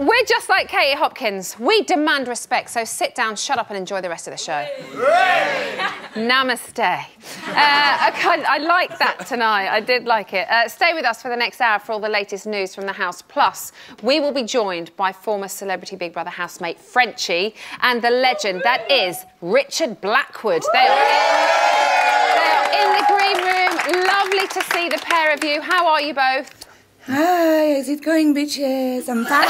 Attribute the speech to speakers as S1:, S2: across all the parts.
S1: we're just like Katie Hopkins. We demand respect, so sit down, shut up and enjoy the rest of the show. Namaste. I like that tonight. I did like it. Stay with us for the next hour for all the latest news from the house. Plus, we will be joined by former Celebrity Big Brother housemate Frenchie and the legend that is Richard Blackwood. They are in the green room. Lovely to see the pair of you. How are you both?
S2: Hi, how's it going, bitches? I'm fine.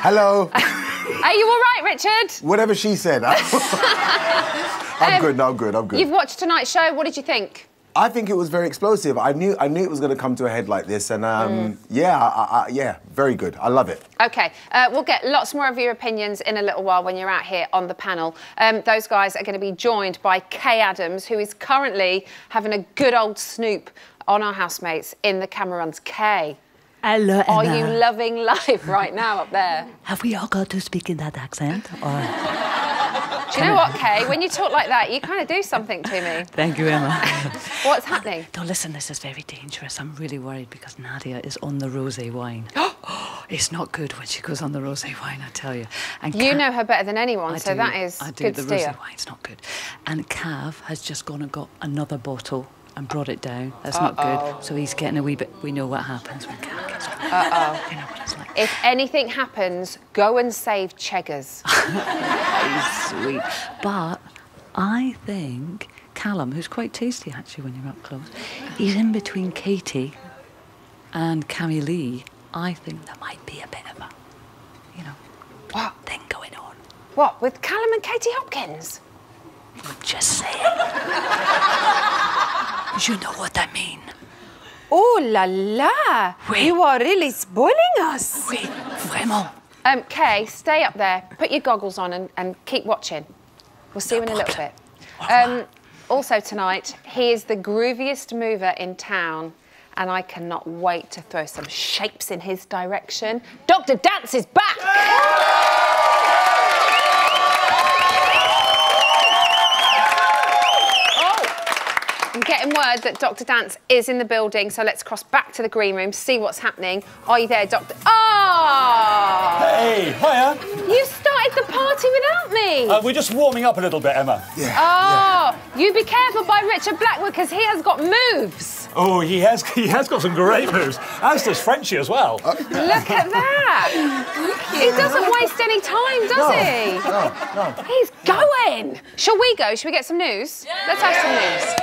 S3: Hello.
S1: Are you all right, Richard?
S3: Whatever she said. I'm good, no, I'm good, I'm good.
S1: You've watched tonight's show. What did you think?
S3: I think it was very explosive. I knew it was going to come to a head like this, and yeah, very good. I love it.
S1: OK, we'll get lots more of your opinions in a little while when you're out here on the panel. Those guys are going to be joined by Kay Adams, who is currently having a good old snoop on our housemates in the Camerons. Kay.
S4: Hello, Emma.
S1: Are you loving life right now up there?
S4: Have we all got to speak in that accent? Or...
S1: Do you know what, Kay? When you talk like that, you kind of do something to me.
S4: Thank you, Emma.
S1: What's happening?
S4: No, listen, this is very dangerous. I'm really worried because Nadia is on the rosé wine. It's not good when she goes on the rosé wine, I tell you. And
S1: you know her better than anyone, so that is
S4: I do.
S1: good
S4: The
S1: steer.
S4: rosé wine's not good. And Cav has just gone and got another bottle and brought it down. That's not good. So he's getting a wee bit... We know what happens when Cav gets on. You know what it's like.
S1: If anything happens, go and save Cheggers.
S4: He's sweet. But I think Callum, who's quite tasty, actually, when you're up close, he's in between Katie and Cammy Lee. I think there might be a bit of a, you know, thing going on.
S1: What, with Callum and Katie Hopkins?
S4: Just saying. You know what I mean.
S1: Oh la la!
S4: Oui.
S1: You are really spoiling us.
S4: Oui, vraiment.
S1: Kay, stay up there, put your goggles on and keep watching. We'll see you in a little bit. Also tonight, he is the grooviest mover in town, and I cannot wait to throw some shapes in his direction. Dr. Dance is back! I'm getting word that Dr. Dance is in the building, so let's cross back to the green room, see what's happening. Are you there, Doctor? Oh!
S5: Hey, hiya.
S1: You started the party without me.
S5: We're just warming up a little bit, Emma.
S3: Yeah.
S1: Oh, you be careful by Richard Blackwood, because he has got moves.
S5: Oh, he has got some great moves. As does Frenchie as well.
S1: Look at that. He doesn't waste any time, does he?
S3: No.
S1: He's going. Shall we go? Shall we get some news? Yeah. Let's have some news.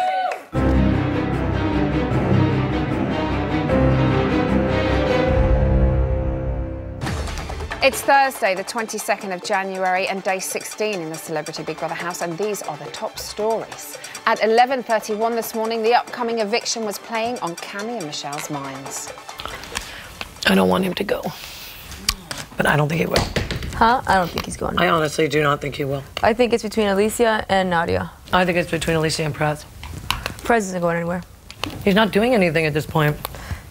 S1: It's Thursday, the 22nd of January, and day 16 in the Celebrity Big Brother house, and these are the top stories. At 11:31 this morning, the upcoming eviction was playing on Cammy and Michelle's minds.
S6: I don't want him to go, but I don't think he will.
S7: Huh? I don't think he's going.
S6: I honestly do not think he will.
S7: I think it's between Alicia and Nadia.
S6: I think it's between Alicia and Prez.
S7: Prez isn't going anywhere.
S6: He's not doing anything at this point.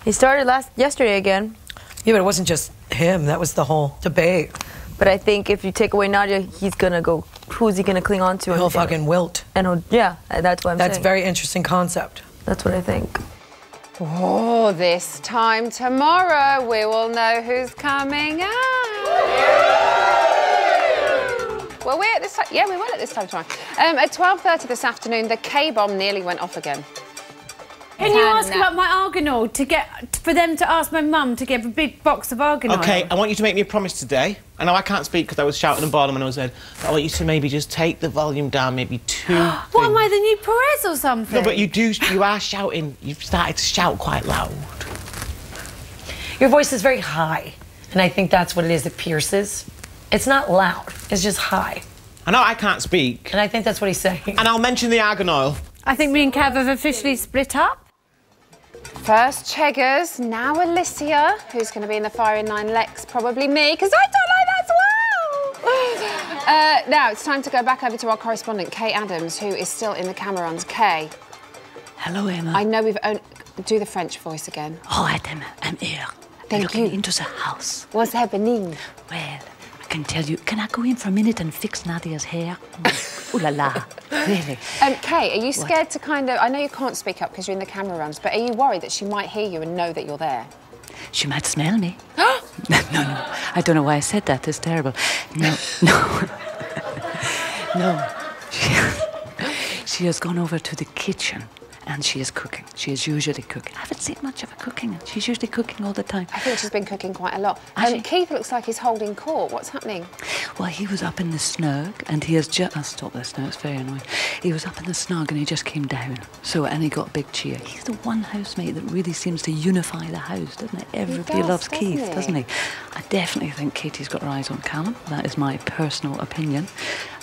S7: He started yesterday again.
S6: Yeah, but it wasn't just him. That was the whole debate.
S7: But I think if you take away Nadia, he's gonna go. Who's he gonna cling on to?
S6: He'll fucking wilt.
S7: And yeah, that's what I'm saying.
S6: That's a very interesting concept.
S7: That's what I think.
S1: Oh, this time tomorrow, we will know who's coming out. Well, we're at this time. Yeah, we will at this time tomorrow. At 12:30 this afternoon, the K-bomb nearly went off again.
S8: Can you ask about my Argonol for them to ask my mum to give a big box of Argonol?
S9: OK, I want you to make me a promise today. I know I can't speak because I was shouting and bawling when I was there. I want you to maybe just take the volume down maybe 2
S8: What, am I the new Perez or something?
S9: No, but you are shouting. You've started to shout quite loud.
S6: Your voice is very high, and I think that's what it is. It pierces. It's not loud. It's just high.
S9: I know I can't speak.
S6: And I think that's what he's saying.
S9: And I'll mention the argan oil.
S8: I think me and Cav have officially split up.
S1: First Cheggers, now Alicia, who's going to be in the firing line next, probably me, because I don't like that as well. Now, it's time to go back over to our correspondent, Kay Adams, who is still in the Camerons. Kay.
S4: Hello, Emma.
S1: I know we've only... Do the French voice again.
S4: All right, Emma, I'm here.
S1: Thank you.
S4: Into the house.
S1: What's happening?
S4: Well, I can tell you. Can I go in for a minute and fix Nadia's hair? Ooh la la. Really?
S1: Kay, are you scared to kind of... I know you can't speak up because you're in the Camerons, but are you worried that she might hear you and know that you're there?
S4: She might smell me. No, I don't know why I said that. It's terrible. No. No. She has gone over to the kitchen and she is cooking. She is usually cooking. I haven't seen much of her cooking. She's usually cooking all the time.
S1: I think she's been cooking quite a lot. Keith looks like he's holding court. What's happening?
S4: Well, he was up in the snug and he has just... I'll stop this now, it's very annoying. He was up in the snug and he just came down. And he got a big cheer. He's the one housemate that really seems to unify the house, doesn't it? Everybody loves Keith, doesn't he? I definitely think Katie's got her eyes on Callum. That is my personal opinion.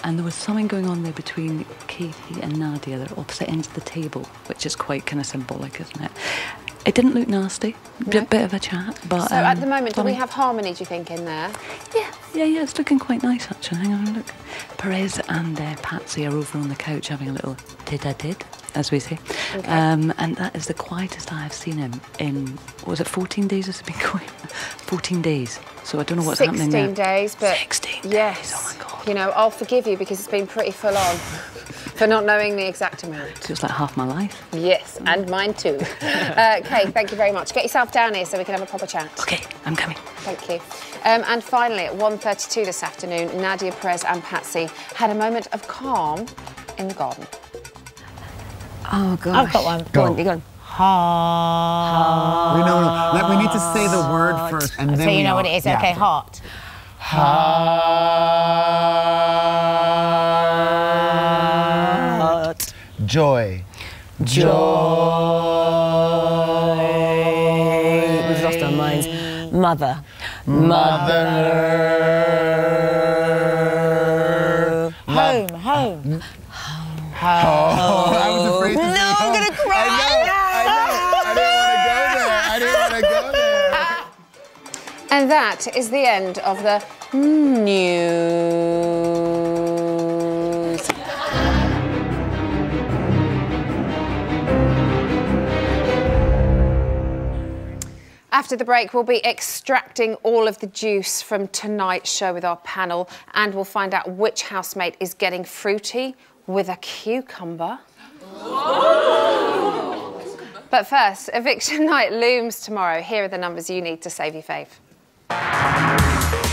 S4: And there was something going on there between Katie and Nadia. They're opposite ends of the table, which is quite kind of symbolic, isn't it? It didn't look nasty. No. Bit of a chat, but...
S1: So at the moment, do we have harmony, do you think, in there?
S4: Yeah, it's looking quite nice, actually. Hang on, look. Perez and Patsy are over on the couch having a little tête-à-tête, as we say. Okay. And that is the quietest I have seen him in, was it 14 days has it been going? 14 days. So I don't know what's happening there.
S1: 16 days, but...
S4: 16
S1: yes.
S4: days, oh my God.
S1: You know, I'll forgive you because it's been pretty full on for not knowing the exact amount.
S4: Feels like half my life.
S1: Yes, and mine too. Kay, thank you very much. Get yourself down here so we can have a proper chat.
S4: Okay, I'm coming.
S1: Thank you. And finally, at 1:32 this afternoon, Nadia, Perez and Patsy had a moment of calm in the garden.
S7: Oh, gosh.
S6: I've got one.
S7: Go on, you're going.
S6: Hot.
S10: No. We need to say the word first, and then
S6: so you know what it is.
S10: Yeah.
S6: Okay, hot. Hot.
S10: Joy.
S6: We've lost our minds. Mother. Home.
S10: I was afraid to say
S6: No, I'm going to cry.
S10: I didn't want to go there.
S1: And that is the end of the news. After the break, we'll be extracting all of the juice from tonight's show with our panel, and we'll find out which housemate is getting fruity with a cucumber. But first, eviction night looms tomorrow. Here are the numbers you need to save your fave.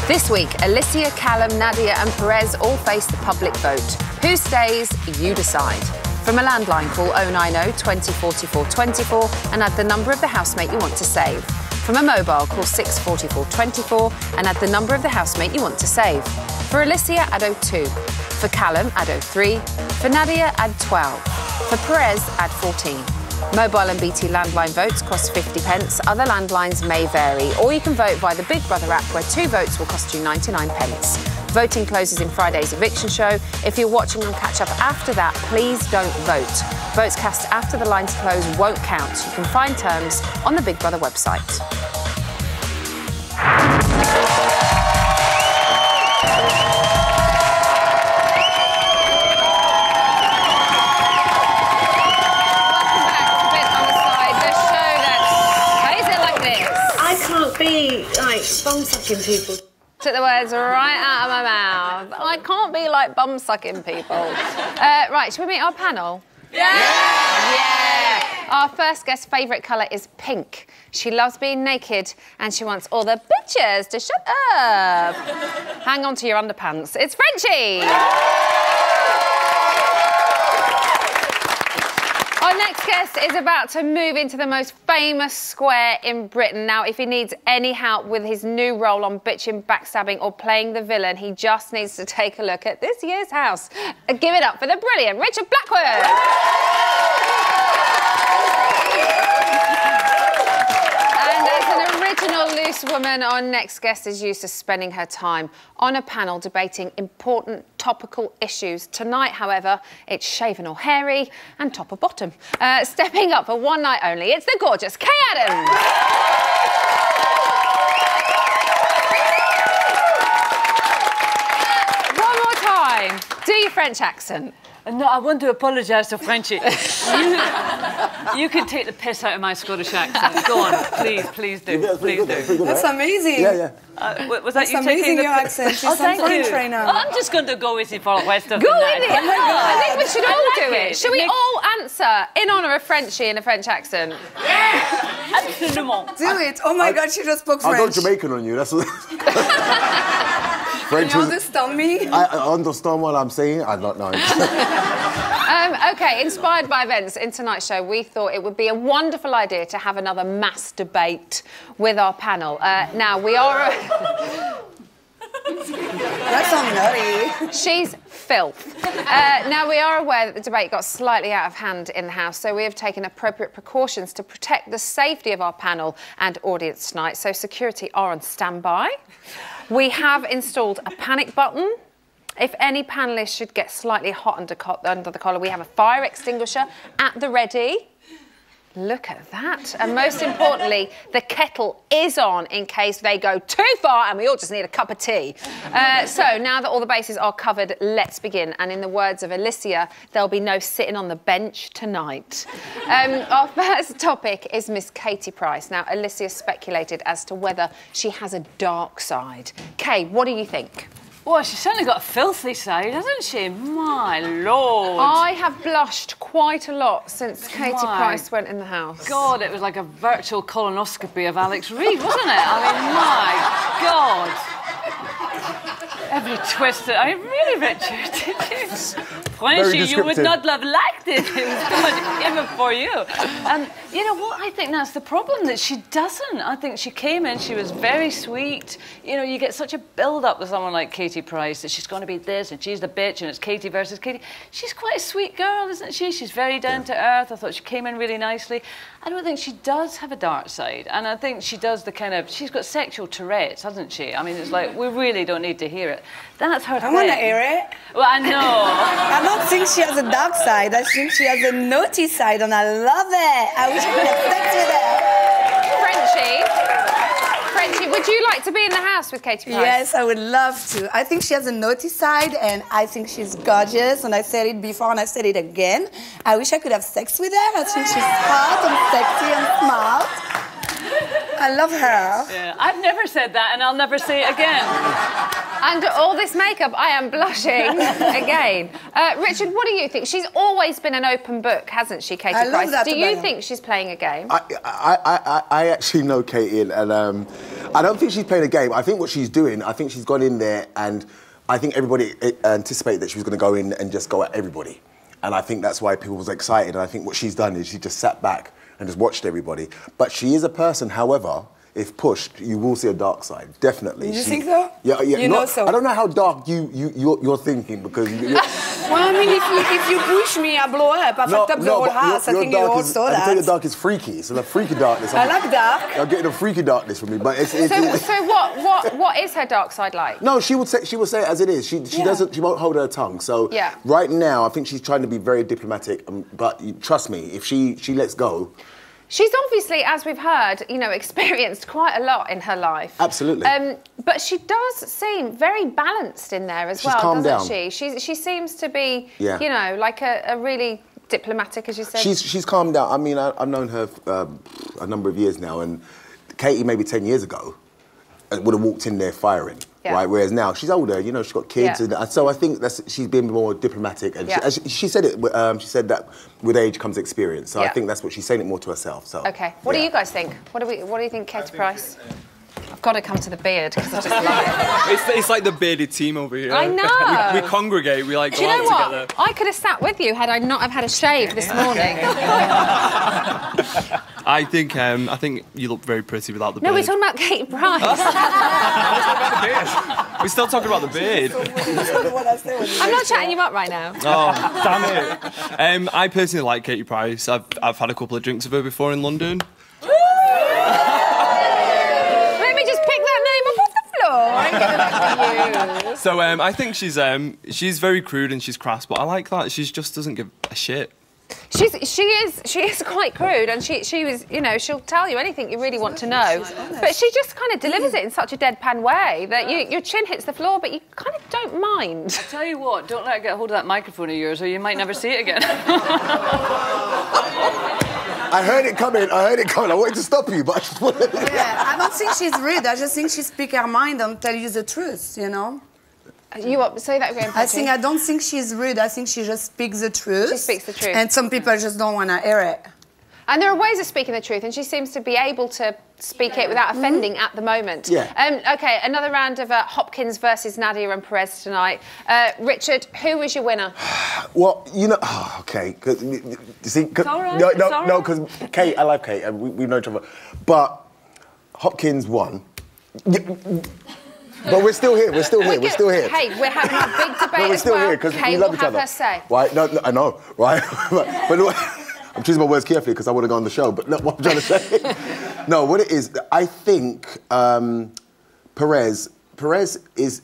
S1: This week, Alicia, Callum, Nadia and Perez all face the public vote. Who stays? You decide. From a landline, call 090 20 44 24 and add the number of the housemate you want to save. From a mobile, call 644 24 and add the number of the housemate you want to save. For Alicia, add 02. For Callum, add 03. For Nadia, add 12. For Perez, add 14. Mobile and BT landline votes cost 50p. Other landlines may vary. Or you can vote via the Big Brother app, where 2 votes will cost you 99p. Voting closes in Friday's eviction show. If you're watching on Catch Up after that, please don't vote. Votes cast after the lines close won't count. You can find terms on the Big Brother website.
S8: Bum-sucking people.
S1: Took the words right out of my mouth. I can't be like bum-sucking people. Right, should we meet our panel? Yeah! Our first guest's favourite colour is pink. She loves being naked and she wants all the bitches to shut up. Hang on to your underpants. It's Frenchie! Our next guest is about to move into the most famous square in Britain. Now, if he needs any help with his new role on bitching, backstabbing or playing the villain, he just needs to take a look at this year's house. Give it up for the brilliant Richard Blackwood! And as an original loose woman, our next guest is used to spending her time on a panel debating important topical issues. Tonight, however, it's shaven or hairy and top or bottom. Stepping up for one night only, it's the gorgeous Kay Adams. One more time. Do your French accent.
S7: No, I want to apologise to Frenchie.
S4: You can take the piss out of my Scottish accent. Go on, please do. Please do.
S2: That's amazing.
S3: Yeah.
S4: Was that
S2: That's
S4: you
S2: amazing,
S4: taking the
S2: your accent. She's some
S4: thank
S2: French
S4: you.
S2: right now.
S4: I'm just going to go with you for the rest of
S1: Go
S4: the night.
S1: with it.
S2: Oh my God.
S1: I think we should all
S4: like
S1: do
S4: it.
S1: it. Should we all answer in honour of Frenchie in a French accent?
S4: Absolument.
S2: Do it. Oh my God, she just spoke
S3: I'll go
S2: French.
S3: Jamaican on you. That's what. French
S2: Can you
S3: is.
S2: understand me?
S3: I understand what I'm saying. I don't know.
S1: OK, inspired by events in tonight's show, we thought it would be a wonderful idea to have another mass debate with our panel. Now, we are...
S2: That's so nutty.
S1: She's filth. Now, we are aware that the debate got slightly out of hand in the House, so we have taken appropriate precautions to protect the safety of our panel and audience tonight, so security are on standby. We have installed a panic button. If any panellists should get slightly hot under the collar, we have a fire extinguisher at the ready. Look at that. And most importantly, the kettle is on in case they go too far and we all just need a cup of tea. So now that all the bases are covered, let's begin. And in the words of Alicia, there'll be no sitting on the bench tonight. Our first topic is Miss Katie Price. Now, Alicia speculated as to whether she has a dark side. Kay, what do you think?
S4: Well, she's certainly got a filthy side, hasn't she? My Lord.
S1: I have blushed quite a lot since Katie
S4: My
S1: Price went in the house.
S4: God, it was like a virtual colonoscopy of Alex Reid, wasn't it? I mean, my God. Every twist. I mean, really, Richard, did you? Frenchy, you would not have liked it. It was too much even for you. You know what? I think that's the problem, that she doesn't. I think she came in, she was very sweet. You know, you get such a build-up with someone like Katie Price that she's going to be this and she's the bitch and it's Katie versus Katie. She's quite a sweet girl, isn't she? She's very down to earth. I thought she came in really nicely. I don't think she does have a dark side. And I think she does the kind of... She's got sexual Tourette's, hasn't she? I mean, it's like, we really don't need to hear it. That's her thing.
S2: I want to hear it.
S4: Well, I know.
S2: I don't think she has a dark side. I think she has a naughty side, and I love it. I wish I could have sex with her.
S1: Frenchie, would you like to be in the house with Katie Price?
S2: Yes, I would love to. I think she has a naughty side, and I think she's gorgeous. And I said it before, and I said it again. I wish I could have sex with her. I think she's hot and sexy and smart. I love her.
S4: Yeah, I've never said that, and I'll never say it again.
S1: Under all this makeup, I am blushing again. Richard, what do you think? She's always been an open book, hasn't she, Katie
S2: I love
S1: Price?
S2: that
S1: Do you
S2: about her.
S1: think she's playing a game?
S3: I actually know Katie, and I don't think she's playing a game. I think what she's doing, I think she's gone in there, and I think everybody anticipated that she was going to go in and just go at everybody. And I think that's why people was excited. And I think what she's done is she just sat back and just watched everybody. But she is a person, however, if pushed, you will see a dark side, definitely.
S2: You think so?
S3: Yeah.
S2: You know so.
S3: I don't know how dark you're thinking, because...
S2: Well, I mean, if you push me, I blow up. I fucked up the whole house. I think you all saw
S3: I
S2: that.
S3: can tell your dark is freaky. It's a freaky darkness.
S2: I like dark.
S3: I'm getting a freaky darkness from me, but it's...
S1: So what is her dark side like?
S3: No, she would say it as it is. She won't hold her tongue. So
S1: Yeah.
S3: right now, I think she's trying to be very diplomatic. But trust me, if she lets go...
S1: She's obviously, as we've heard, you know, experienced quite a lot in her life.
S3: Absolutely.
S1: But she does seem very balanced in there as
S3: She's
S1: well,
S3: calmed
S1: doesn't
S3: down.
S1: she? She seems to be,
S3: Yeah.
S1: you know, like a really diplomatic, as you said.
S3: She's calmed down. I mean, I've known her a number of years now, and Katie maybe 10 years ago would have walked in there firing.
S1: Yeah.
S3: Right, whereas now she's older, you know, she's got kids,
S1: Yeah.
S3: and so I think she's been more diplomatic. And
S1: Yeah.
S3: she said it. She said that with age comes experience. So I
S1: Yeah.
S3: think that's what she's saying it more to herself. So
S1: Okay. What do you guys think? What do you think, Katie Price? I've got to come to the beard because I just love it.
S11: It's like the bearded team over here.
S1: I know.
S11: We congregate. We like
S1: Do
S11: go
S1: you know
S11: out
S1: what?
S11: together.
S1: I could have sat with you had I not have had a shave this morning.
S11: I think you look very pretty without the beard.
S1: No, we're talking about Katie Price.
S11: We're still talking about the beard.
S1: I'm not chatting you up right now.
S11: Oh, damn it. I personally like Katie Price. I've had a couple of drinks with her before in London.
S1: Let me just pick that name up off the floor and give it back to you.
S11: So I think she's very crude and she's crass, but I like that. She just doesn't give a shit.
S1: She is quite crude, and she was, you know, she'll tell you anything you really want to know. But she just kind of delivers it in such a deadpan way that your chin hits the floor, but you kind of don't mind.
S4: I tell you what, don't let her get hold of that microphone of yours, or you might never see it again.
S3: I heard it coming. I wanted to stop you, but I just wanted to...
S2: Yeah, I don't think she's rude. I just think she speaks her mind and tell you the truth, you know?
S1: You what? Say that again, Patrick.
S2: I don't think she's rude. I think she just speaks the truth.
S1: She speaks the truth.
S2: And some people just don't want to hear it.
S1: And there are ways of speaking the truth, and she seems to be able to speak it without offending at the moment.
S3: Yeah.
S1: OK, another round of Hopkins versus Nadia and Perez tonight. Richard, who was your winner?
S3: Well, you know... Oh, OK. You see, no, because Kate, I love Kate, and we know each other. But Hopkins won. But we're still here. We're still here.
S1: Hey, we're having a big debate
S3: we're still here
S1: because
S3: we love each other.
S1: Her say.
S3: Right? No, I know, right? but I'm choosing my words carefully because I want to go on the show. But look, what I'm trying to say. No, what it is, I think Perez is.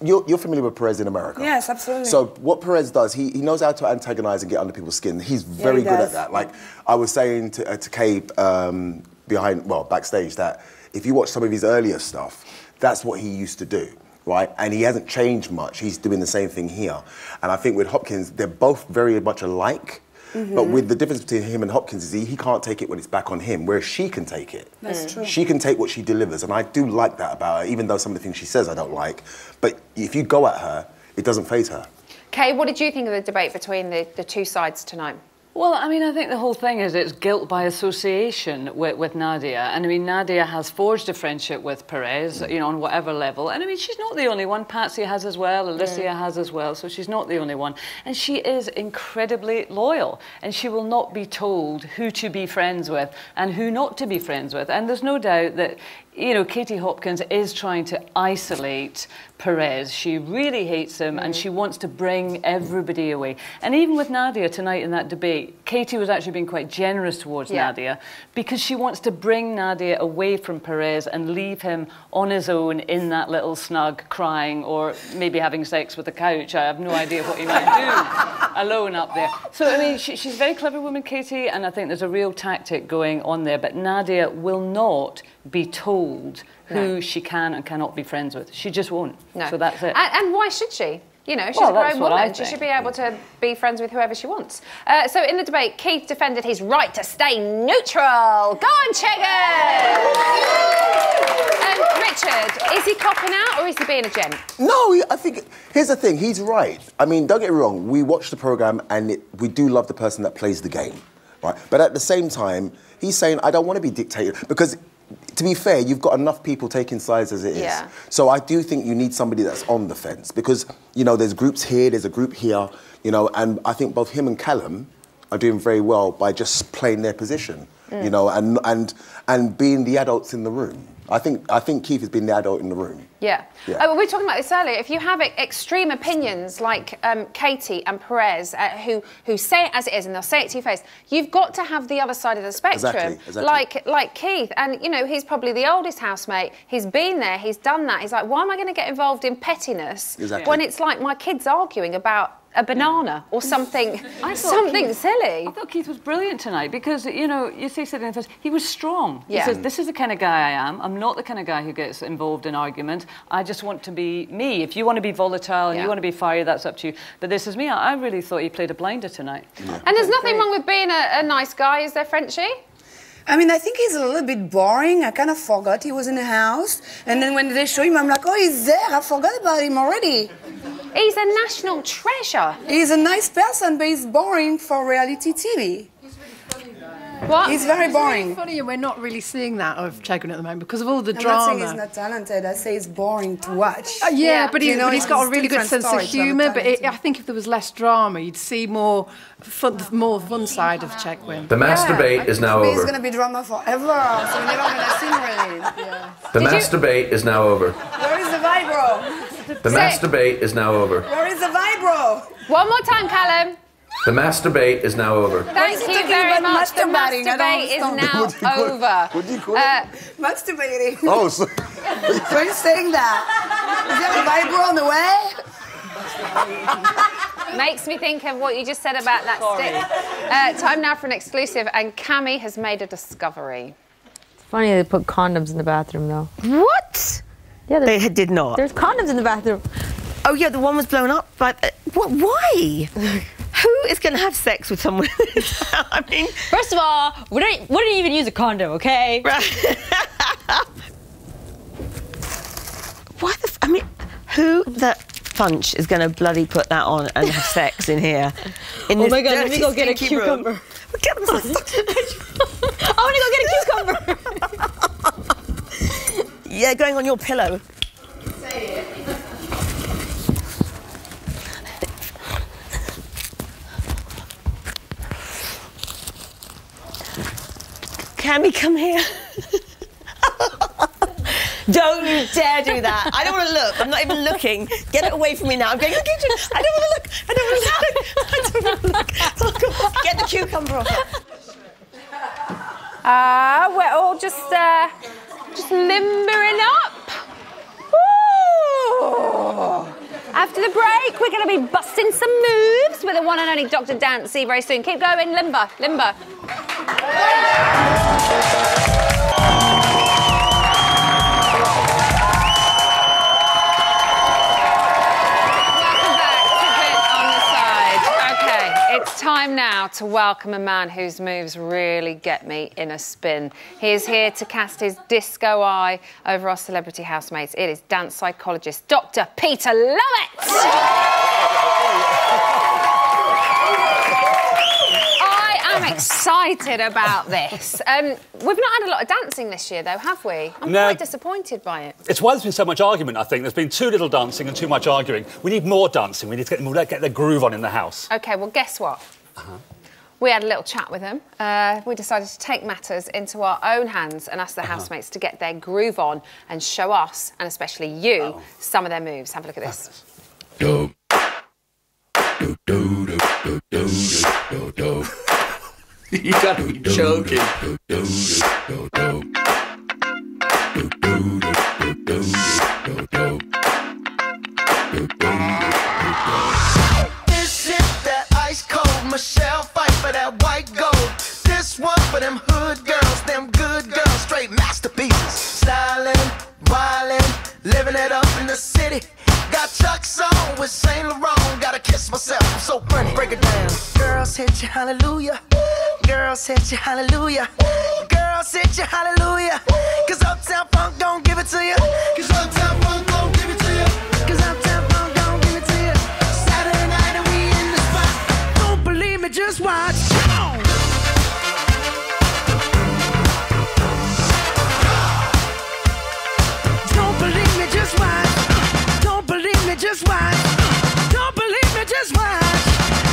S3: You're familiar with Perez in America.
S2: Yes, absolutely.
S3: So what Perez does, he knows how to antagonize and get under people's skin. He's very good at that. Like I was saying to Kate backstage that if you watch some of his earlier stuff, that's what he used to do. Right? And he hasn't changed much. He's doing the same thing here. And I think with Hopkins, they're both very much alike. But with the difference between him and Hopkins is he can't take it when it's back on him, whereas she can take it.
S2: That's true.
S3: She can take what she delivers, and I do like that about her, even though some of the things she says I don't like. But if you go at her, it doesn't faze her.
S1: Kay, what did you think of the debate between the two sides tonight?
S4: Well, I mean, I think the whole thing is it's guilt by association with Nadia. And I mean, Nadia has forged a friendship with Perez, you know, on whatever level. And I mean, she's not the only one. Patsy has as well, Alicia has as well, so she's not the only one. And she is incredibly loyal. And she will not be told who to be friends with and who not to be friends with. And there's no doubt that, you know, Katie Hopkins is trying to isolate Perez. She really hates him and she wants to bring everybody away. And even with Nadia tonight in that debate, Katie was actually being quite generous towards Nadia because she wants to bring Nadia away from Perez and leave him on his own in that little snug crying or maybe having sex with the couch. I have no idea what he might do alone up there. So, I mean, she's a very clever woman, Katie, and I think there's a real tactic going on there. But Nadia will not be told who she can and cannot be friends with. She just won't.
S1: No.
S4: So that's it.
S1: And why should she? You know, she's a grown woman. She should be able to be friends with whoever she wants. So in the debate, Keith defended his right to stay neutral. Go on, Cheggers! Richard, is he copping out or is he being a gent?
S3: No, I think, here's the thing, he's right. I mean, don't get me wrong, we watch the programme and we do love the person that plays the game, right? But at the same time, he's saying, I don't want to be dictated, because to be fair, you've got enough people taking sides as it is.
S1: Yeah.
S3: So I do think you need somebody that's on the fence because, you know, there's groups here, there's a group here, you know, and I think both him and Callum are doing very well by just playing their position, you know, and being the adults in the room. I think Keith has been the adult in the room.
S1: Yeah. We were talking about this earlier. If you have extreme opinions like Katie and Perez, who say it as it is and they'll say it to your face, you've got to have the other side of the spectrum.
S3: Exactly.
S1: Like Keith. And, you know, he's probably the oldest housemate. He's been there. He's done that. He's like, why am I going to get involved in pettiness when it's like my kids arguing about a banana or something, silly.
S4: I thought Keith was brilliant tonight because, you know, you see sitting in the first, he was strong.
S1: Yeah.
S4: He says, this is the kind of guy I am. I'm not the kind of guy who gets involved in arguments. I just want to be me. If you want to be volatile and you want to be fiery, that's up to you. But this is me. I really thought he played a blinder tonight.
S1: Yeah. And there's nothing wrong with being a nice guy, is there, Frenchie?
S2: I mean, I think he's a little bit boring. I kind of forgot he was in the house. And then when they show him, I'm like, oh, he's there. I forgot about him already.
S1: He's a national treasure.
S2: He's a nice person, but he's boring for reality TV.
S1: What?
S2: He's very boring.
S12: It's really funny, and we're not really seeing that of Chegwin at the moment because of all the
S2: I'm
S12: drama.
S2: not saying he's not talented. I say he's boring to watch.
S12: But he's got a really good sense of humour. But I think if there was less drama, you'd see more fun side of Chegwin.
S13: The masturbate is now over.
S2: He's going to be drama forever, so we're never going to see him really.
S13: The masturbate is now over.
S2: Where is the vibro?
S13: The masturbate is now over.
S2: Where is the vibro?
S1: One more time, Callum.
S13: The masturbate is now over.
S1: Thank you very much. The masturbate is now over.
S3: What do you call it?
S2: Masturbating.
S3: Oh, so...
S2: Why are you saying that? Is there a vibro on the way?
S1: Makes me think of what you just said about that stick. Time now for an exclusive, and Cami has made a discovery.
S7: It's funny they put condoms in the bathroom, though.
S6: What?
S7: Yeah,
S6: they did not.
S7: There's condoms in the bathroom.
S6: Oh, yeah, the one was blown up. But why?
S14: Who is going to have sex with someone? I mean,
S7: first of all, we don't even use a condom, okay?
S14: Right. Why the? I mean, who the funch is going to bloody put that on and have sex in here? In
S7: oh
S14: this
S7: my God! Let me go get a
S14: stinky
S7: cucumber.
S14: room?
S7: I want to go get a cucumber.
S14: Yeah, going on your pillow. Cammy, come here. Don't you dare do that. I don't want to look. I'm not even looking. Get it away from me now. I'm going to the kitchen. I don't want to look. I don't want to look. I don't want to look. Oh, God. Get the cucumber off.
S1: We're all just limbering up. Ooh. After the break, we're going to be busting some moves with the one and only Dr. Dancy very soon. Keep going, limber, limber. It's time now to welcome a man whose moves really get me in a spin. He is here to cast his disco eye over our celebrity housemates. It is dance psychologist Dr. Peter Lovett. I am excited about this. We've not had a lot of dancing this year, though, have we? I'm quite disappointed by it.
S5: It's why there's been so much argument, I think. There's been too little dancing and too much arguing. We need more dancing. We need to get the groove on in the house.
S1: OK, well, guess what? We had a little chat with them. We decided to take matters into our own hands and ask the housemates to get their groove on and show us, and especially you, some of their moves. Have a look at this.
S15: You gotta be joking.
S16: This is that ice cold Michelle fight for that white gold. This one for them hood girls, them good girls, straight masterpieces. Styling, wildin', living it up in the city. Got Chuck's on with Saint Laurent. Gotta kiss myself, I'm so funny. Break it down. Girls hit you, hallelujah. Girls hit you, hallelujah. Girls hit you, hallelujah. Cause Uptown Funk don't give it to you. Cause Uptown Funk don't give it to you. Cause Uptown Funk don't give it to you. Saturday night and we in the spot. Don't believe me, just watch. Come on. Don't believe me, just watch. Don't believe me, just watch. Don't believe me, just watch.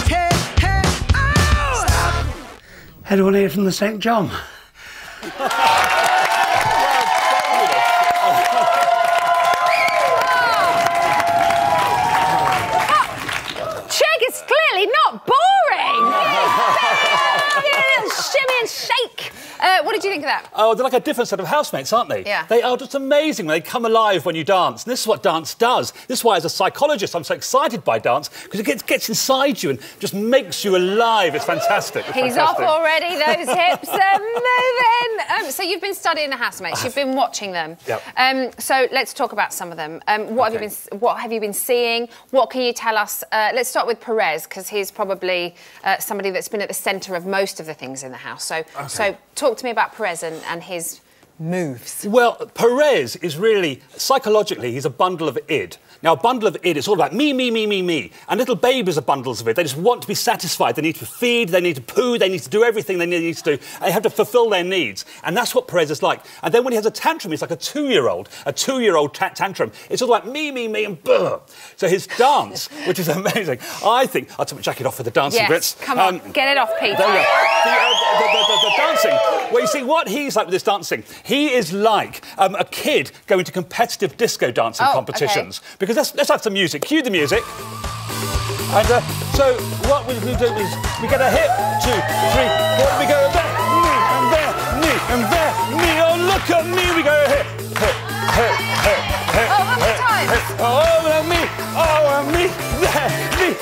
S16: Hey, hey, oh! Stop.
S17: Anyone here from the St. John?
S1: Chegg is clearly not boring. Give it a little shimmy and shake. What did you think of that?
S5: Oh, they're like a different set of housemates, aren't they?
S1: Yeah.
S5: They are just amazing when they come alive when you dance. And this is what dance does. This is why, as a psychologist, I'm so excited by dance, because it gets inside you and just makes you alive. It's fantastic. It's
S1: He's
S5: fantastic.
S1: off already. Those hips are moving. So you've been studying the housemates. You've been watching them.
S5: Yep.
S1: So let's talk about some of them. What have you been seeing? What can you tell us? Let's start with Perez, because he's probably somebody that's been at the centre of most of the things in the house. So talk to me about Perez and his moves.
S5: Well, Perez is really, psychologically, he's a bundle of id. Now, a bundle of id is all about me, me, me, me, me. And little babies are bundles of it. They just want to be satisfied. They need to feed, they need to poo, they need to do everything they need to do. They have to fulfil their needs. And that's what Perez is like. And then when he has a tantrum, he's like a two-year-old tantrum. It's all like me, me, me, and brr. So his dance, which is amazing, I think... I'll take my jacket off for the dancing bits.
S1: Come on, get it off, Peter.
S5: There we go. The dancing. Well, you see, what he's like with this dancing, he is like a kid going to competitive disco dancing competitions.
S1: Okay.
S5: Because let's have some music. Cue the music. And so what we do is we get a hip, 2, 3, 4, we go there, knee, and there, knee, and there, knee. Oh, look at me, we go hip, hip, hip, hip, hip,
S1: how many times?
S5: hip. Oh, and me, there, me,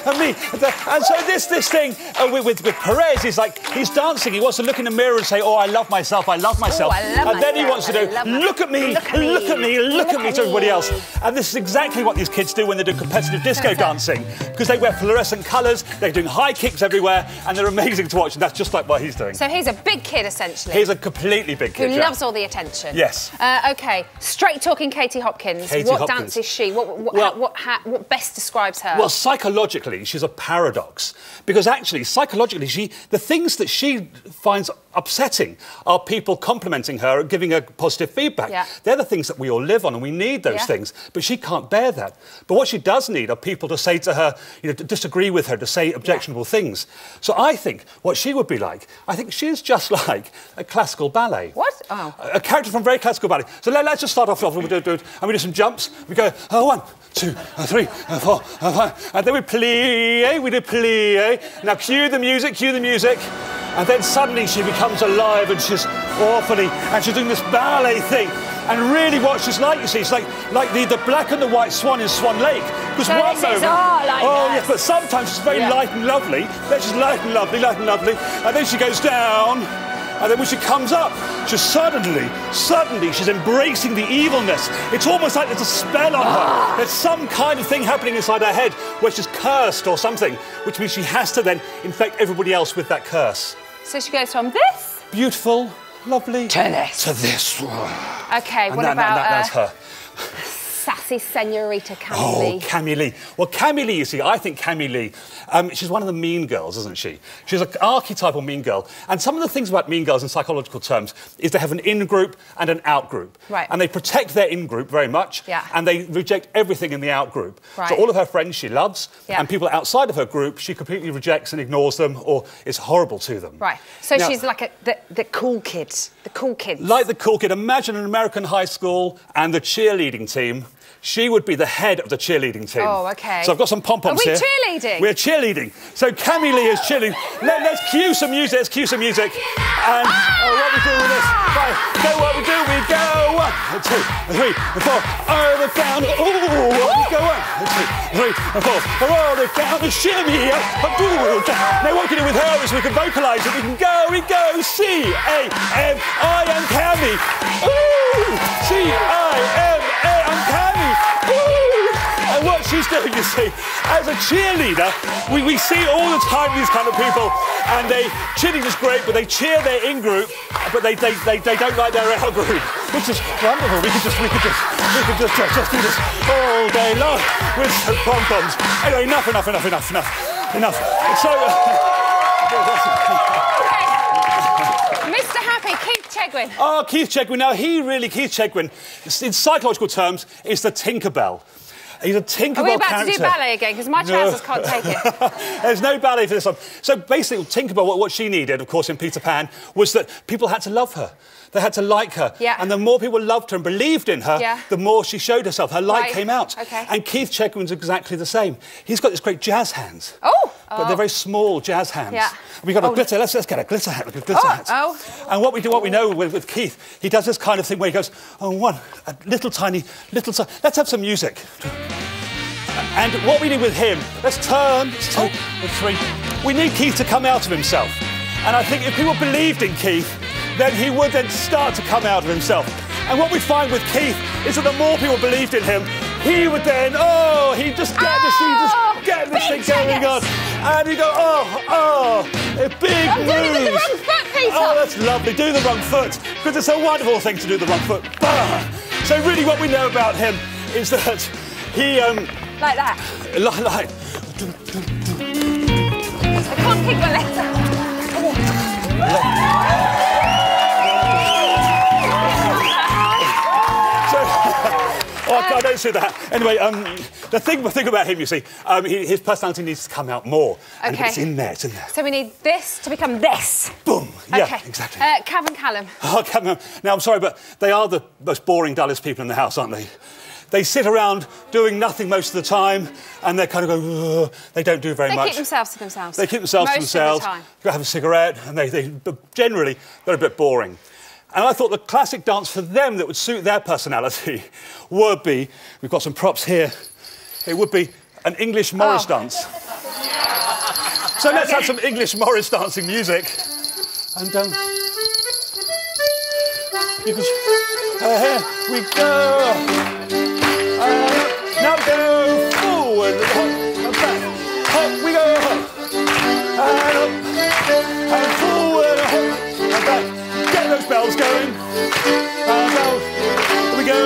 S5: and me, really. And so this thing with Perez is like, he's dancing, he wants to look in the mirror and say, oh, I love myself, I love myself. And then he wants to do, look at me, look at me, look at me to everybody else. And this is exactly what these kids do when they do competitive disco dancing, because they wear fluorescent colours, they're doing high kicks everywhere, and they're amazing to watch, and that's just like what he's doing.
S1: So he's a big kid, essentially.
S5: He's a completely big kid,
S1: who loves all the attention.
S5: Yes.
S1: OK, straight-talking Katie Hopkins. What dance is she? What best describes her?
S5: Well, psychologically, she's a paradox. Because actually, psychologically, the things that she finds upsetting are people complimenting her and giving her positive feedback.
S1: Yeah.
S5: They're the things that we all live on, and we need those things. But she can't bear that. But what she does need are people to say to her, you know, to disagree with her, to say objectionable things. So I think what she would be like, I think she's just like a classical ballet.
S1: What? Oh.
S5: A character from very classical ballet. So let's just start off and we do some jumps. We go, 1, 2, 3, 4, 5, and then we plie, we do plie. Now cue the music, and then suddenly she becomes alive and she's awfully, and she's doing this ballet thing. And really what she's like, you see, it's like the black and the white swan in Swan Lake. Because
S1: so
S5: one moment... yes, but sometimes she's very light and lovely. Then she's light and lovely, and then she goes down. And then when she comes up, she's suddenly, she's embracing the evilness. It's almost like there's a spell on her. There's some kind of thing happening inside her head where she's cursed or something, which means she has to then infect everybody else with that curse.
S1: So she goes from this...
S5: beautiful, lovely...
S1: to this.
S5: To this.
S1: OK, what about...
S5: that's her.
S1: Sassy senorita Camille Lee.
S5: Oh, Camille Lee. Well, Camille Lee, you see, I think Camille Lee, she's one of the mean girls, isn't she? She's an archetypal mean girl. And some of the things about mean girls in psychological terms is they have an in-group and an out-group.
S1: Right.
S5: And they protect their in-group very much.
S1: Yeah.
S5: And they reject everything in the out-group.
S1: Right.
S5: So all of her friends she loves,
S1: yeah.
S5: and people outside of her group she completely rejects and ignores them, or is horrible to them.
S1: Right. So
S5: now,
S1: she's like the cool kid. The cool kids.
S5: Like the cool kid. Imagine an American high school and the cheerleading team. She would be the head of the cheerleading team.
S1: Oh, OK.
S5: So I've got some pom-poms here.
S1: Are we cheerleading?
S5: We're cheerleading. So Camille Lee is cheerleading. Let's cue some music. And what we do with this. Right. So what we do, we go 1, 2, 3, 4. Over, down. Ooh, we go 1, 2, 3, 4. Roll it down and shimmy up. Now what we can do with her is we can vocalise it. We go. C-A-M-I-am Cammy. Ooh, C-I-M-A. I'm Cammy. And what she's doing, you see, as a cheerleader, we see all the time these kind of people, and cheerleading is great, but they cheer their in-group, but they don't like their out-group, which is wonderful. We could just do this all day long with some pom-poms. Anyway, enough. So.
S1: Mr. Happy, Keith Chegwin.
S5: Oh, Keith Chegwin. Now, Keith Chegwin, in psychological terms, is the Tinkerbell. He's a Tinkerbell character.
S1: Are we about to do ballet again? Because my trousers can't take it.
S5: There's no ballet for this one. So basically, Tinkerbell, what she needed, of course, in Peter Pan, was that people had to love her. They had to like her.
S1: Yeah.
S5: And the more people loved her and believed in her, the more she showed herself. Her light came out.
S1: Okay.
S5: And Keith Chegwin's exactly the same. He's got these great jazz hands.
S1: Oh!
S5: But they're very small jazz hands.
S1: Yeah.
S5: We've got a glitter. Let's get a glitter hat. And what we know with Keith, he does this kind of thing where he goes, a little tiny. Let's have some music. And what we need with him, let's turn, 2, 3. We need Keith to come out of himself. And I think if people believed in Keith, then he would then start to come out of himself. And what we find with Keith is that the more people believed in him, he would then, he'd just get this thing going on. And he'd go, a big move.
S1: I'm doing it with the wrong foot, Peter.
S5: Oh, that's lovely. Do the wrong foot. Because it's a wonderful thing to do the wrong foot. So really what we know about him is that he...
S1: like that?
S5: Like...
S1: I can't kick my legs out.
S5: I don't see that. Anyway, the thing about him, you see, his personality needs to come out more.
S1: Okay.
S5: And it's in there.
S1: So we need this to become this.
S5: Boom.
S1: Okay.
S5: Yeah, exactly.
S1: Cav and Callum.
S5: Oh, Callum. Now, I'm sorry, but they are the most boring, dullest people in the house, aren't they? They sit around doing nothing most of the time, and they kind of go, ugh. They don't do very much.
S1: They keep themselves to themselves.
S5: They keep themselves to themselves.
S1: Most of the time.
S5: Go have a cigarette, and they generally, they're a bit boring. And I thought the classic dance for them that would suit their personality would be, we've got some props here, it would be an English Morris dance. So let's have some English Morris dancing music. And because here we go. Now we go forward and back. Up we go. And up and forward and back. Get those bells going. And out. Here we go.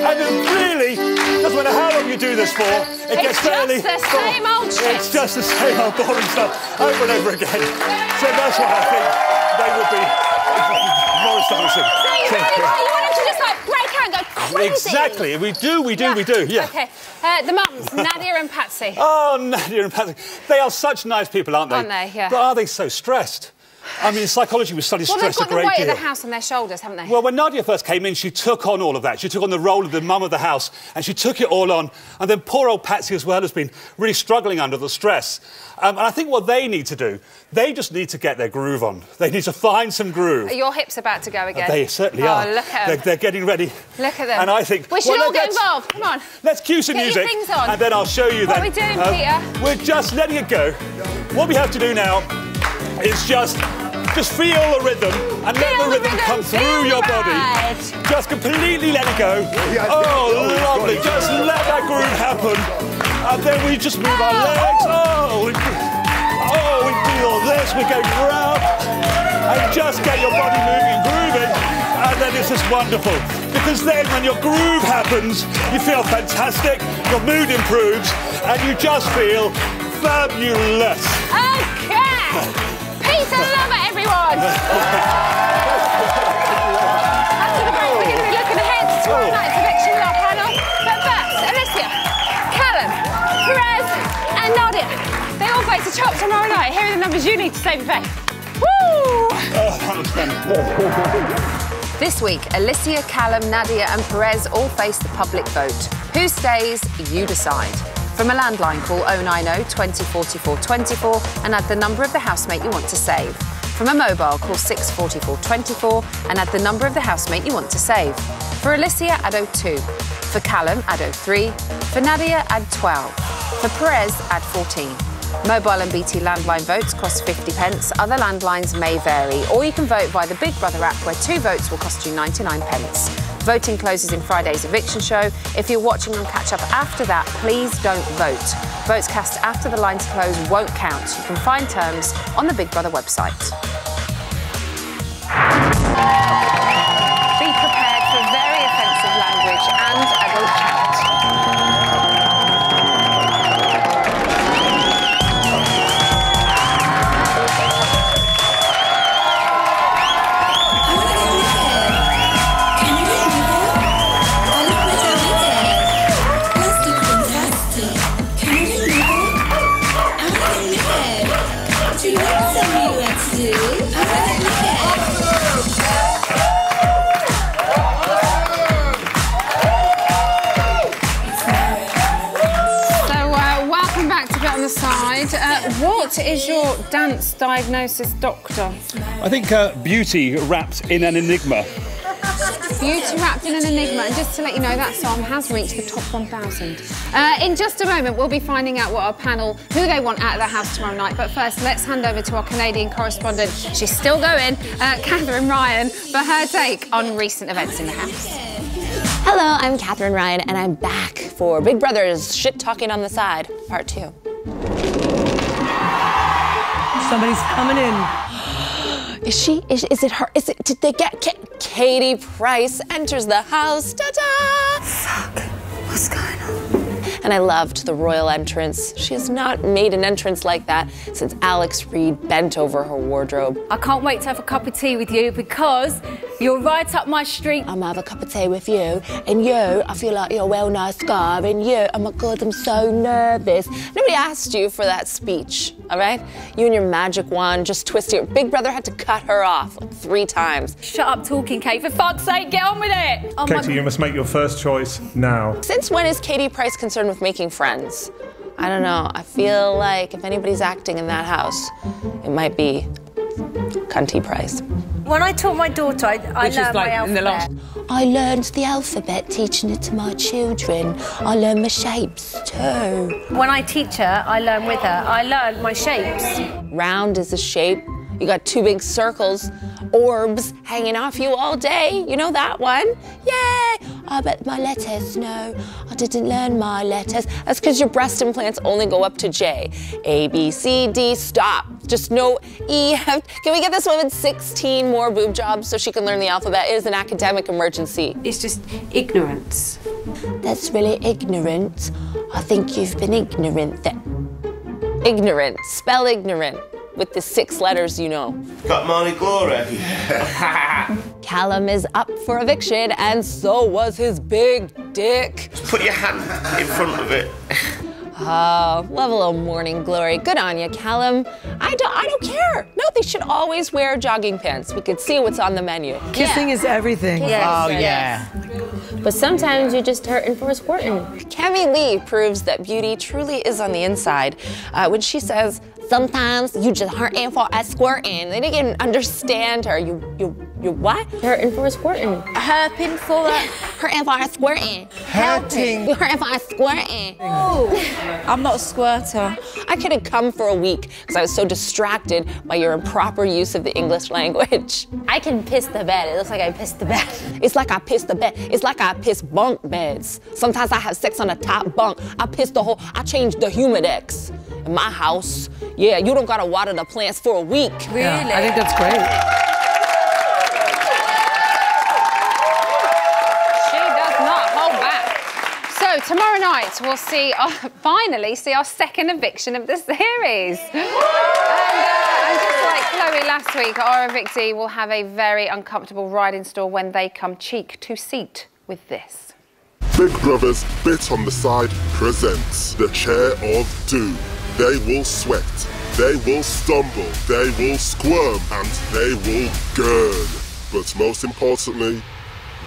S5: And it really doesn't matter how long you do this for. It gets fairly.
S1: It's just the same old shit.
S5: It's just the same old boring stuff over and over again. So that's why I think they would be Morris dancing.
S1: So you want them to just like break out and go crazy.
S5: Exactly. We do. Yeah.
S1: Okay. The mums, Nadia and Patsy.
S5: Oh, Nadia and Patsy. They are such nice people, aren't they?
S1: Aren't they? Yeah.
S5: But are they so stressed? I mean, in psychology, we study stress a great deal.
S1: Well, they've got the weight of the house on their shoulders, haven't they?
S5: Well, when Nadia first came in, she took on all of that. She took on the role of the mum of the house, and she took it all on. And then poor old Patsy as well has been really struggling under the stress. And I think what they need to do, they just need to get their groove on. They need to find some groove.
S1: Are your hips about to go again?
S5: They certainly are.
S1: Oh, look at them.
S5: They're getting ready.
S1: Look at them.
S5: And I think...
S1: We should all get involved. Come on.
S5: Let's cue some music.
S1: Get your things on.
S5: And then I'll show you
S1: What
S5: then.
S1: are we doing, Peter?
S5: We're just letting it go. What we have to do now is just feel the rhythm and let the rhythm come through your body. Just completely let it go. Oh, lovely. Just let that groove happen. And then we just move our legs. We feel this. We go round. And just get your body moving, grooving. And then it's just wonderful. Because then when your groove happens, you feel fantastic, your mood improves, and you just feel fabulous.
S1: Okay. Peace and love it, everyone! After the break, we're going to be looking ahead to tomorrow night's eviction with our panel. But first, Alicia, Callum, Perez and Nadia. They all face a chop tomorrow night. Here are the numbers you need to save the day. Woo! This week, Alicia, Callum, Nadia and Perez all face the public vote. Who stays, you decide. From a landline, call 090 20 44 24 and add the number of the housemate you want to save. From a mobile, call 644 24 and add the number of the housemate you want to save. For Alicia, add 02. For Callum, add 03. For Nadia, add 12. For Perez, add 14. Mobile and BT landline votes cost 50 pence. Other landlines may vary. Or you can vote via the Big Brother app, where 2 votes will cost you 99 pence. Voting closes in Friday's eviction show. If you're watching on catch-up after that, please don't vote. Votes cast after the lines close won't count. You can find terms on the Big Brother website. Be prepared for very offensive language and adult chat. What is your dance diagnosis, doctor?
S5: I think beauty wrapped in an enigma.
S1: Beauty wrapped in an enigma, and just to let you know, that song has reached the top 1,000. In just a moment, we'll be finding out what our panel, who they want out of the house tomorrow night. But first, let's hand over to our Canadian correspondent. She's still going, Catherine Ryan, for her take on recent events in the house.
S15: Hello, I'm Catherine Ryan, and I'm back for Big Brother's Shit Talking on the Side, Part 2.
S6: Somebody's coming in.
S15: Is it her? Did they get Katie Price enters the house? Ta-da!
S2: Fuck. What's going on?
S15: And I loved the royal entrance. She has not made an entrance like that since Alex Reid bent over her wardrobe.
S8: I can't wait to have a cup of tea with you because you're right up my street.
S15: I'm gonna have a cup of tea with you, and you, I feel like you're a well-nice guy, and you, oh my God, I'm so nervous. Nobody asked you for that speech, all right? You and your magic wand just twisted it. Big Brother had to cut her off like 3 times.
S8: Shut up talking, Kate. For fuck's sake, get on with it. Oh,
S18: Katie, you must make your first choice now.
S15: Since when is Katie Price concerned with making friends? I don't know. I feel like if anybody's acting in that house, it might be Cunty Price.
S8: When I taught my daughter, I learned my alphabet.
S15: I learned the alphabet teaching it to my children. I learned my shapes too.
S8: When I teach her, I learn with her. I learned my shapes.
S15: Round is a shape. You got two big circles, orbs hanging off you all day. You know that one? Yay! Oh, but my letters, no. I didn't learn my letters. That's because your breast implants only go up to J. A, B, C, D, stop. Just no E. Can we get this woman 16 more boob jobs so she can learn the alphabet? It is an academic emergency.
S8: It's just ignorance.
S15: That's really ignorant. I think you've been ignorant then. Ignorant. Spell ignorant. With the 6 letters, you know.
S19: Got Morning Glory.
S15: Callum is up for eviction, and so was his big dick.
S19: Put your hand in front of it.
S15: Oh, level of morning glory. Good on you, Callum. I don't care. No, they should always wear jogging pants. We could see what's on the menu.
S6: Kissing is everything.
S15: Yes.
S6: Oh, yeah.
S15: But sometimes you're just hurting for squirting. Cami Lee proves that beauty truly is on the inside when she says, sometimes you just hurting for a squirting. They didn't even understand her. You what? Hurting for a squirting.
S8: Hurting for a...
S15: Hurting for a squirting.
S6: Hurting.
S15: You're hurting for a squirting.
S8: Oh, I'm not a squirter.
S15: I couldn't come for a week because I was so distracted by your improper use of the English language. I can piss the bed. It looks like I pissed the bed. It's like I pissed the bed. It's like I piss bunk beds. Sometimes I have sex on the top bunk. I change the humidex. In my house, yeah, you don't gotta water the plants for a week.
S8: Really?
S6: Yeah, I think that's great.
S1: She does not hold back. So tomorrow night we'll see, finally see our second eviction of the series. And just like Chloe last week, our evictee will have a very uncomfortable ride in store when they come cheek to seat with this.
S20: Big Brother's Bit on the Side presents the Chair of Doom. They will sweat, they will stumble, they will squirm, and they will gurn. But most importantly,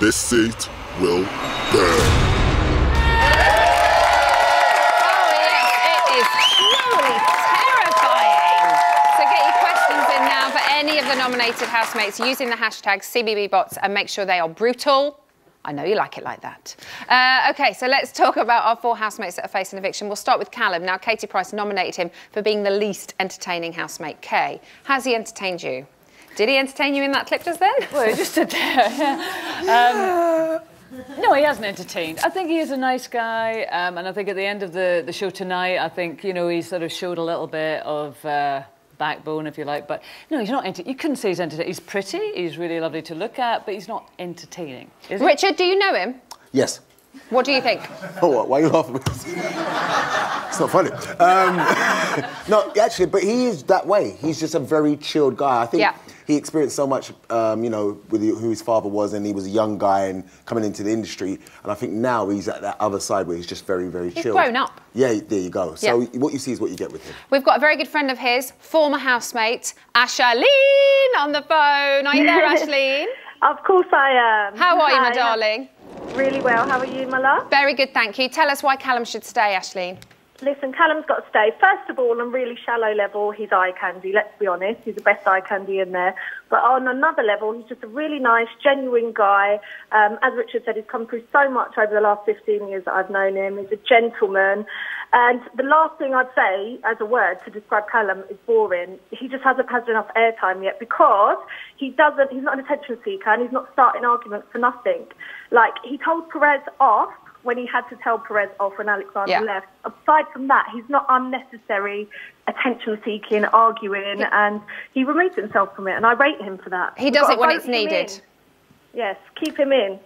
S20: this seat will burn.
S1: Oh yes, it is truly terrifying. So get your questions in now for any of the nominated housemates using the hashtag CBBBots and make sure they are brutal. I know you like it like that. OK, so let's talk about our 4 housemates that are facing eviction. We'll start with Callum. Now, Katie Price nominated him for being the least entertaining housemate. Kay, has he entertained you? Did he entertain you in that clip just then?
S4: Well, he just did there. No, he hasn't entertained. I think he is a nice guy, and I think at the end of the show tonight, I think, you know, he sort of showed a little bit of backbone, if you like, but no, he's not. You couldn't say he's entertaining. He's pretty, he's really lovely to look at, but he's not entertaining. Is he?
S1: Richard, do you know him?
S3: Yes.
S1: What do you think?
S3: Oh, what? Why are you laughing? It's not funny. No, actually, but he is that way. He's just a very chilled guy. I think he experienced so much, you know, with who his father was, and he was a young guy and coming into the industry. And I think now he's at that other side where he's just very, very chilled.
S1: He's grown up.
S3: Yeah, there you go. So what you see is what you get with him.
S1: We've got a very good friend of his, former housemate, Ashleen, on the phone. Are you there, Ashleen?
S21: Of course I am.
S1: How are you, my darling?
S21: Really well. How are you, my love?
S1: Very good, thank you. Tell us why Callum should stay, Ashleen.
S21: Listen, Callum's got to stay. First of all, on really shallow level, he's eye candy. Let's be honest. He's the best eye candy in there. But on another level, he's just a really nice, genuine guy. As Richard said, he's come through so much over the last 15 years that I've known him. He's a gentleman. And the last thing I'd say, as a word, to describe Callum is boring. He just hasn't had enough airtime yet because he's not an attention seeker and he's not starting arguments for nothing. Like, he told Perez off when he had to tell Perez off when Alexander left. Aside from that, he's not unnecessary attention-seeking, arguing, and he removes himself from it, and I rate him for that.
S1: He does it when it's needed.
S21: Yes, keep him in.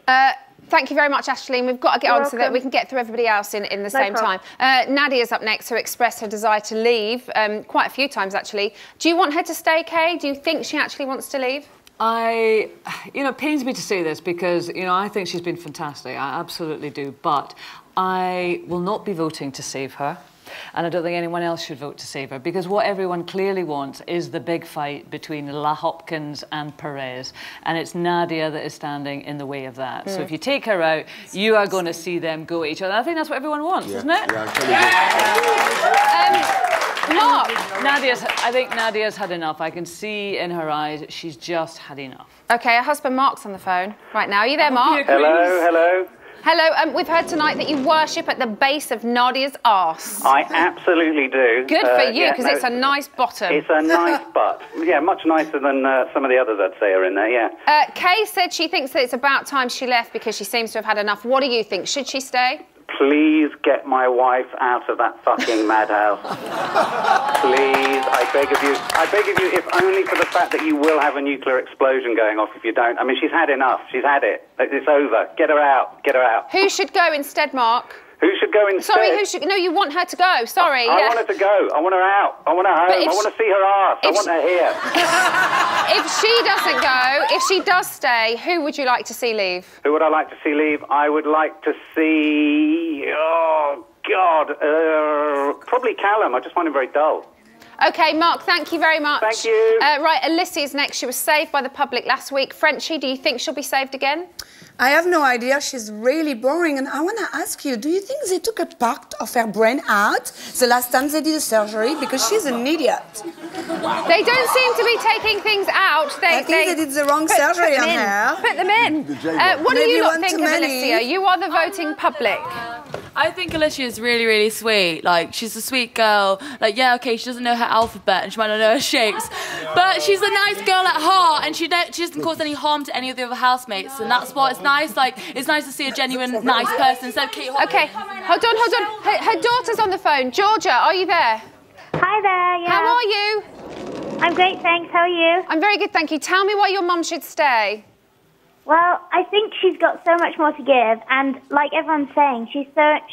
S1: Thank you very much, Ashleen. We've got to get on so that we can get through everybody else in the same time. Nadia's up next, who expressed her desire to leave quite a few times, actually. Do you want her to stay, Kay? Do you think she actually wants to leave?
S4: You know, it pains me to say this because, you know, I think she's been fantastic. I absolutely do. But I will not be voting to save her. And I don't think anyone else should vote to save her because what everyone clearly wants is the big fight between La Hopkins and Perez. And it's Nadia that is standing in the way of that. So if you take her out, you are going to see them go at each other. I think that's what everyone wants, isn't it?
S1: Mark.
S4: I think Nadia's had enough. I can see in her eyes she's just had enough.
S1: OK, her husband Mark's on the phone right now. Are you there, Mark?
S9: Hello.
S1: Hello, we've heard tonight that you worship at the base of Nadia's arse.
S9: I absolutely do.
S1: Good for you, because it's a nice bottom.
S9: It's a nice butt. Yeah, much nicer than some of the others I'd say are in there, yeah.
S1: Kay said she thinks that it's about time she left because she seems to have had enough. What do you think? Should she stay?
S9: Please get my wife out of that fucking madhouse. Please, I beg of you. I beg of you, if only for the fact that you will have a nuclear explosion going off if you don't. I mean, she's had enough. She's had it. It's over. Get her out. Get her out.
S1: Who should go instead, Mark?
S9: Who should go instead?
S1: Sorry, who should... No, you want her to go. Sorry.
S9: I want her to go. I want her out. I want her home. I want to see her arse. I want her here.
S1: If she doesn't go, if she does stay, who would you like to see leave?
S9: Who would I like to see leave? I would like to see... Oh, God. Probably Callum. I just find him very dull.
S1: OK, Mark, thank you very much.
S9: Thank you.
S1: Right, Alicia's next. She was saved by the public last week. Frenchie, do you think she'll be saved again?
S2: I have no idea. She's really boring. And I want to ask you, do you think they took a part of her brain out the last time they did the surgery? Because she's an idiot.
S1: They don't seem to be taking things out.
S2: I think they did the wrong surgery on her.
S1: Put them in. What do you lot think of Alicia? You are the voting public.
S7: I think Alicia is really, really sweet. Like, she's a sweet girl. Like, yeah, okay, she doesn't know her alphabet and she might not know her shapes, but she's a nice girl at heart, and she doesn't cause any harm to any of the other housemates, and that's why it's nice. Like, it's nice to see a genuine, nice person. So, OK,
S1: hold on. Her daughter's on the phone. Georgia, are you there?
S22: Hi there, yeah.
S1: How are you?
S22: I'm great, thanks. How are you?
S1: I'm very good, thank you. Tell me why your mum should stay.
S22: Well, I think she's got so much more to give, and like everyone's saying, she's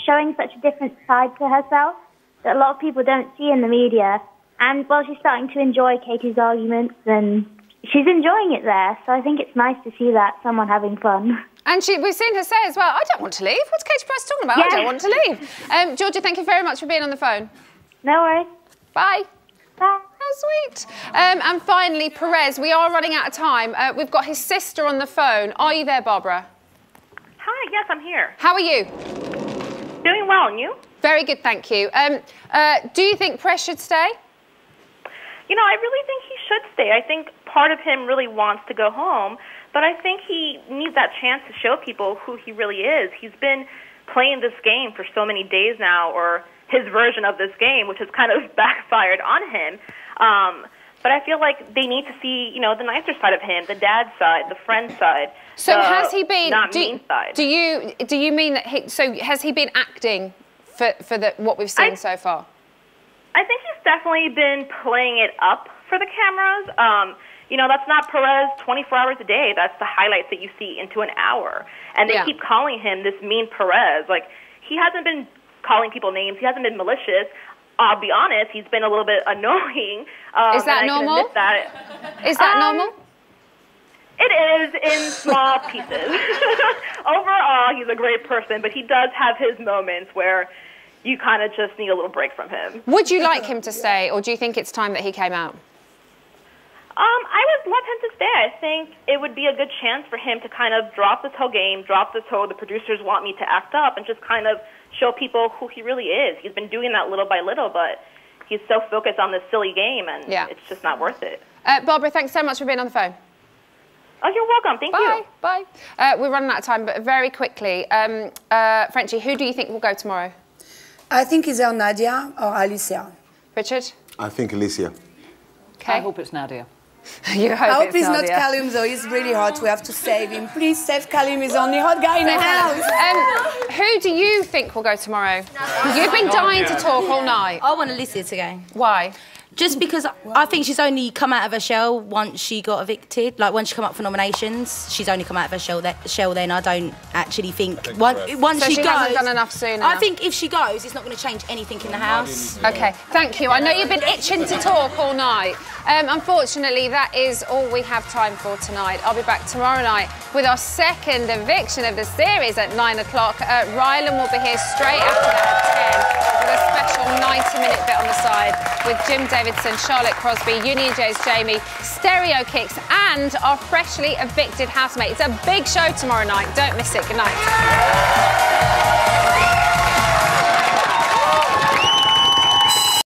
S22: showing such a different side to herself that a lot of people don't see in the media. And, well, she's starting to enjoy Katie's arguments, and she's enjoying it there. So I think it's nice to see that, someone having fun.
S1: And we've seen her say as well, I don't want to leave. What's Katie Price talking about?
S22: Yeah.
S1: I don't want to leave. Georgia, thank you very much for being on the phone.
S22: No worries.
S1: Bye.
S22: Bye.
S1: How sweet. And finally, Perez, we are running out of time. We've got his sister on the phone. Are you there, Barbara?
S23: Hi, yes, I'm here.
S1: How are you?
S23: Doing well, and you?
S1: Very good, thank you. Do you think Perez should stay?
S23: You know, I really think he should stay. I think part of him really wants to go home, but I think he needs that chance to show people who he really is. He's been playing this game for so many days now, or his version of this game, which has kind of backfired on him. But I feel like they need to see, you know, the nicer side of him, the dad side, the friend side.
S1: So has he been
S23: not mean side?
S1: Do you mean that so has he been acting for what we've seen so far?
S23: I think he's definitely been playing it up for the cameras. You know, that's not Perez 24 hours a day. That's the highlights that you see into an hour. And they keep calling him this mean Perez. Like, he hasn't been calling people names. He hasn't been malicious. I'll be honest, he's been a little bit annoying.
S1: Is that normal? Is that normal?
S23: It is in small pieces. Overall, he's a great person, but he does have his moments where you kind of just need a little break from him.
S1: Would you like him to stay, or do you think it's time that he came out?
S23: I would love him to stay. I think it would be a good chance for him to kind of drop this whole game, drop this whole the producers want me to act up, and just kind of show people who he really is. He's been doing that little by little, but he's so focused on this silly game, and it's just not worth it.
S1: Barbara, thanks so much for being on the phone.
S23: Oh, you're welcome. Thank you.
S1: Bye. We're running out of time, but very quickly, Frenchie, who do you think will go tomorrow?
S2: I think either Nadia or Alicia.
S1: Richard?
S3: I think Alicia.
S1: Okay.
S4: I hope it's Nadia.
S1: You hope
S2: I hope
S1: it's
S2: he's not
S1: Nadia.
S2: Callum, though. He's really hot. We have to save him. Please save Callum. He's the only hot guy in the house.
S1: Who do you think will go tomorrow? You've been dying to talk all night.
S24: I want Alicia to go.
S1: Why?
S24: Just because I think she's only come out of her shell once she got evicted. Like, when she come up for nominations, she's only come out of her shell then. I don't actually think... Once
S1: So
S24: she
S1: she
S24: goes...
S1: hasn't done enough sooner?
S24: I think if she goes, it's not going to change anything in the house.
S1: OK, thank you. I know you've been itching to talk all night. Unfortunately, that is all we have time for tonight. I'll be back tomorrow night with our second eviction of the series at 9 o'clock. Rylan will be here straight after that at 10 with a special 90-minute bit on the side with Jim Davidson, Charlotte Crosby, Union J's Jamie, Stereo Kicks and our freshly evicted housemate. It's a big show tomorrow night. Don't miss it. Good night.